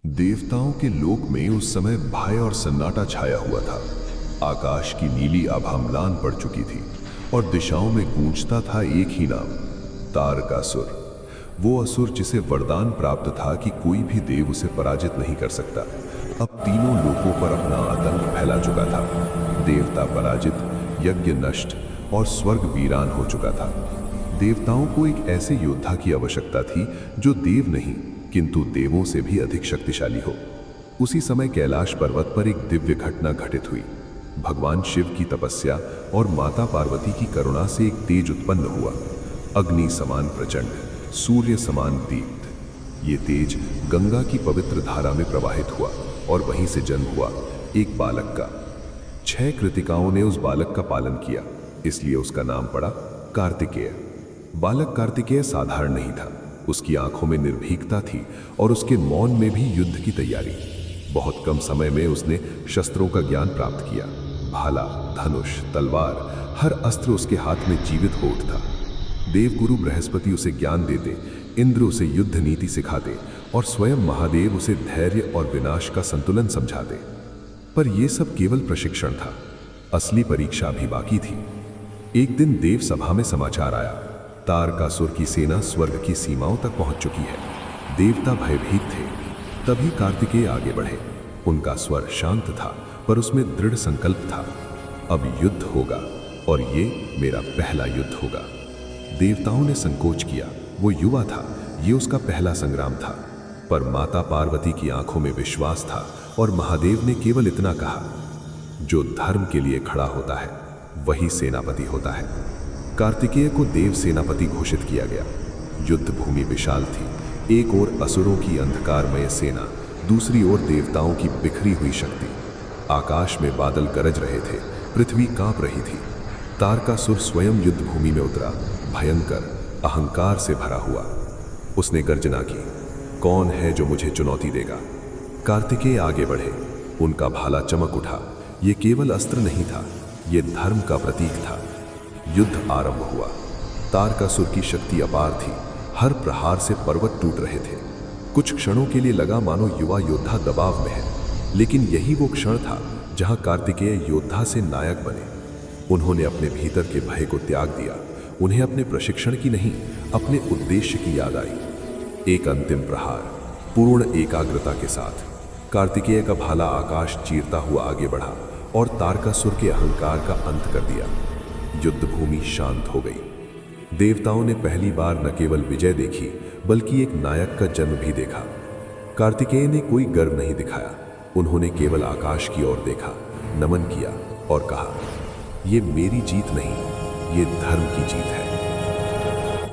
देवताओं के लोक में उस समय भय और सन्नाटा छाया हुआ था। आकाश की नीली आभा म्लान पड़ चुकी थी और दिशाओं में गूंजता था एक ही नाम, तारकासुर। वो असुर जिसे वरदान प्राप्त था कि कोई भी देव उसे पराजित नहीं कर सकता, अब तीनों लोकों पर अपना आतंक फैला चुका था। देवता पराजित, यज्ञ नष्ट और स्वर्ग वीरान हो चुका था। देवताओं को एक ऐसे योद्धा की आवश्यकता थी जो देव नहीं किंतु देवों से भी अधिक शक्तिशाली हो। उसी समय कैलाश पर्वत पर एक दिव्य घटना घटित हुई। भगवान शिव की तपस्या और माता पार्वती की करुणा से एक तेज उत्पन्न हुआ, अग्नि समान प्रचंड, सूर्य समान दीप्त। ये तेज गंगा की पवित्र धारा में प्रवाहित हुआ और वहीं से जन्म हुआ एक बालक का। 6 कृतिकाओं ने उस बालक का पालन किया, इसलिए उसका नाम पड़ा कार्तिकेय। बालक कार्तिकेय साधारण नहीं था, उसकी आंखों में निर्भीकता थी और उसके मौन में भी युद्ध की तैयारी। बहुत कम समय में उसने शस्त्रों का ज्ञान प्राप्त किया। भाला, धनुष, तलवार, हर अस्त्र उसके हाथ में जीवित हो उठता। देवगुरु बृहस्पति उसे ज्ञान देते, इंद्र उसे युद्ध नीति सिखाते और स्वयं महादेव उसे धैर्य और विनाश का संतुलन समझाते। पर यह सब केवल प्रशिक्षण था, असली परीक्षा भी बाकी थी। एक दिन देव सभा में समाचार आया, तारकासुर की सेना स्वर्ग की सीमाओं तक पहुंच चुकी है। देवता भयभीत थे। तभी कार्तिकेय आगे बढ़े। उनका स्वर शांत था पर उसमें दृढ़ संकल्प था, अब युद्ध होगा और ये मेरा पहला युद्ध होगा। देवताओं ने संकोच किया, वो युवा था, ये उसका पहला संग्राम था। पर माता पार्वती की आंखों में विश्वास था और महादेव ने केवल इतना कहा, जो धर्म के लिए खड़ा होता है वही सेनापति होता है। कार्तिकेय को देव सेनापति घोषित किया गया। युद्ध भूमि विशाल थी, एक ओर असुरों की अंधकारमय सेना, दूसरी ओर देवताओं की बिखरी हुई शक्ति। आकाश में बादल गरज रहे थे, पृथ्वी कांप रही थी। तारकासुर स्वयं युद्ध भूमि में उतरा, भयंकर, अहंकार से भरा हुआ। उसने गर्जना की, कौन है जो मुझे चुनौती देगा? कार्तिकेय आगे बढ़े, उनका भाला चमक उठा। ये केवल अस्त्र नहीं था, ये धर्म का प्रतीक था। युद्ध आरंभ हुआ। तारकासुर की शक्ति अपार थी, हर प्रहार से पर्वत टूट रहे थे। कुछ क्षणों के लिए लगा मानो युवा योद्धा दबाव में है, लेकिन यही वो क्षण था जहां कार्तिकेय योद्धा से नायक बने। उन्होंने अपने भीतर के भय को त्याग दिया। उन्हें अपने प्रशिक्षण की नहीं, अपने उद्देश्य की याद आई। एक अंतिम प्रहार, पूर्ण एकाग्रता के साथ कार्तिकेय का भाला आकाश चीरता हुआ आगे बढ़ा और तारकासुर के अहंकार का अंत कर दिया। युद्ध भूमि शांत हो गई। देवताओं ने पहली बार न केवल विजय देखी बल्कि एक नायक का जन्म भी देखा। कार्तिकेय ने कोई गर्व नहीं दिखाया, उन्होंने केवल आकाश की ओर देखा, नमन किया और कहा, ये मेरी जीत नहीं, ये धर्म की जीत है।